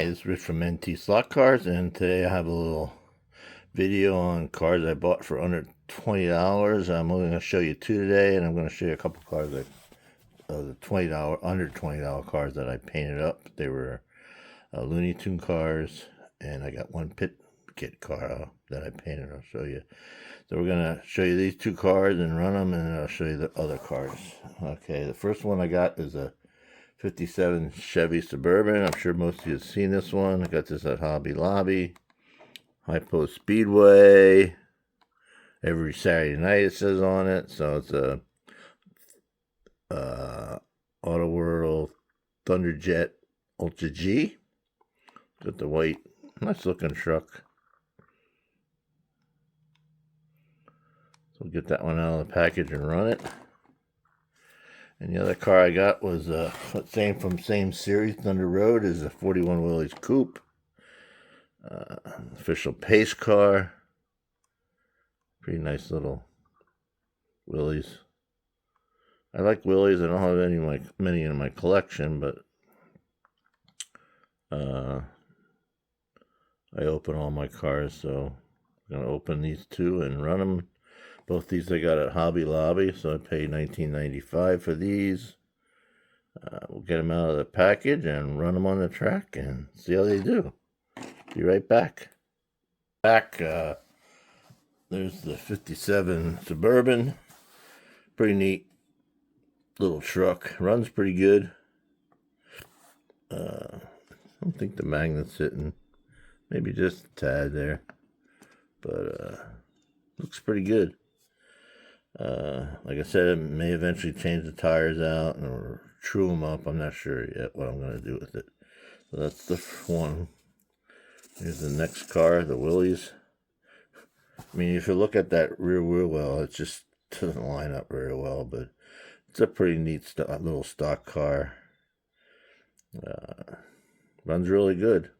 Hi, this is Rich from NT Slot Cars, and today I have a little video on cars I bought for under $20. I'm only going to show you two today, and I'm going to show you a couple cars that the under $20 cars that I painted up. They were Looney Tune cars, and I got one pit kit car that I painted. I'll show you. So we're going to show you these two cars and run them, and then I'll show you the other cars. Okay, the first one I got is a 57 Chevy Suburban. I'm sure most of you have seen this one. I got this at Hobby Lobby. High Post Speedway. Every Saturday night it says on it. So it's a Auto World Thunderjet Ultra G. Got the white, nice looking truck. So we'll get that one out of the package and run it. And the other car I got was same series, Thunder Road, is a 41 Willys Coupe. Official pace car. Pretty nice little Willys. I like Willys. I don't have many in my collection, but I open all my cars, so I'm going to open these two and run them. Both these I got at Hobby Lobby, so I paid $19.95 for these. We'll get them out of the package and run them on the track and see how they do. Be right back. There's the 57 Suburban. Pretty neat little truck. Runs pretty good. I don't think the magnet's hitting. Maybe just a tad there. But looks pretty good. Like I said, I may eventually change the tires out or true them up. I'm not sure yet what I'm going to do with it. So that's the one. Here's the next car, the Willys. I mean, if you look at that rear wheel well, it just doesn't line up very well, but it's a pretty neat little stock car. Runs really good.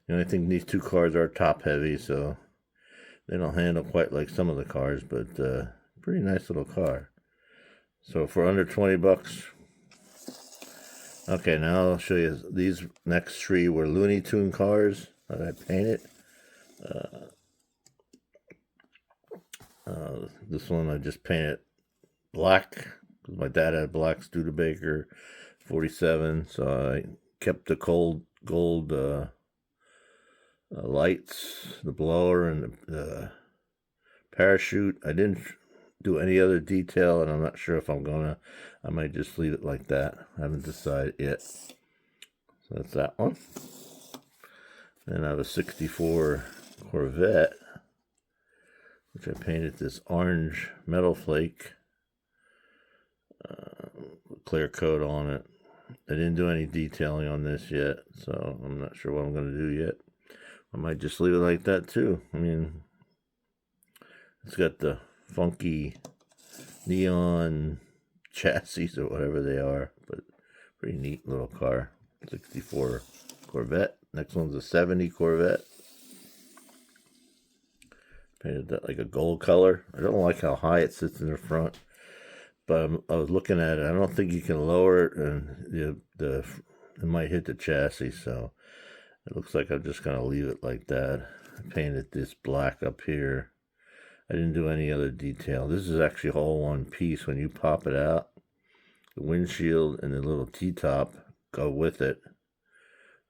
The only thing, these two cars are top heavy, so they don't handle quite like some of the cars, but pretty nice little car. So for under 20 bucks. Okay, now I'll show you these next three were Looney Tune cars that I painted. This one I just painted black because my dad had a black Studebaker 47, so I kept the gold lights, the blower, and the parachute. I didn't do any other detail, and I'm not sure if I might just leave it like that. I haven't decided yet. So that's that one. Then I have a 64 Corvette, which I painted this orange metal flake, clear coat on it. I didn't do any detailing on this yet, so I'm not sure what I'm going to do yet. I might just leave it like that too. I mean, it's got the funky neon chassis or whatever they are, but pretty neat little car. 64 Corvette. Next one's a 70 Corvette. Painted that like a gold color. I don't like how high it sits in the front, but I was looking at it. I don't think you can lower it, and it might hit the chassis, so it looks like I'm just going to leave it like that. I painted this black up here. I didn't do any other detail. This is actually all one piece. When you pop it out, the windshield and the little T-top go with it.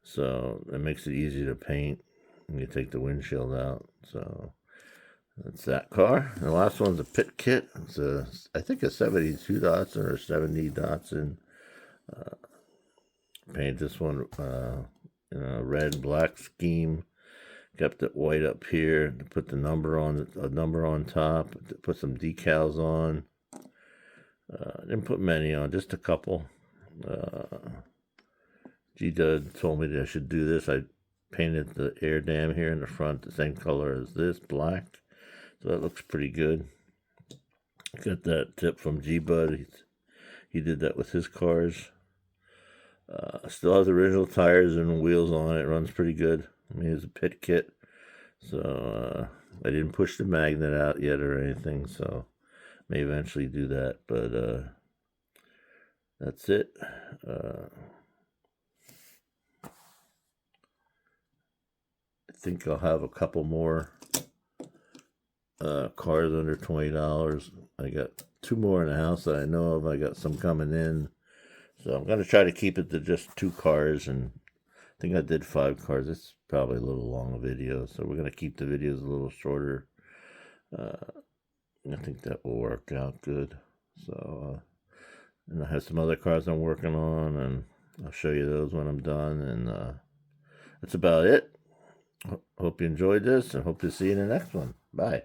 So it makes it easy to paint when you take the windshield out. So that's that car. The last one's a pit kit. It's I think a 72 Datsun or 70 Datsun. Painted this one in a red and black scheme. Kept it white up here to put a number on top. To put some decals on. Didn't put many on, just a couple. G-Dud told me that I should do this. I painted the air dam here in the front the same color as this, black. So that looks pretty good. Got that tip from G-Bud. He did that with his cars. Still has original tires and wheels on it. Runs pretty good. I mean, it's a pit kit. So I didn't push the magnet out yet or anything. So may eventually do that. But that's it. think I'll have a couple more cars under $20. I got 2 more in the house that I know of. I got some coming in. So I'm going to try to keep it to just 2 cars, and I think I did 5 cars. It's probably a little long a video, so we're going to keep the videos a little shorter. I think that will work out good. So, and I have some other cars I'm working on, and I'll show you those when I'm done. And that's about it. Hope you enjoyed this, and hope to see you in the next one. Bye.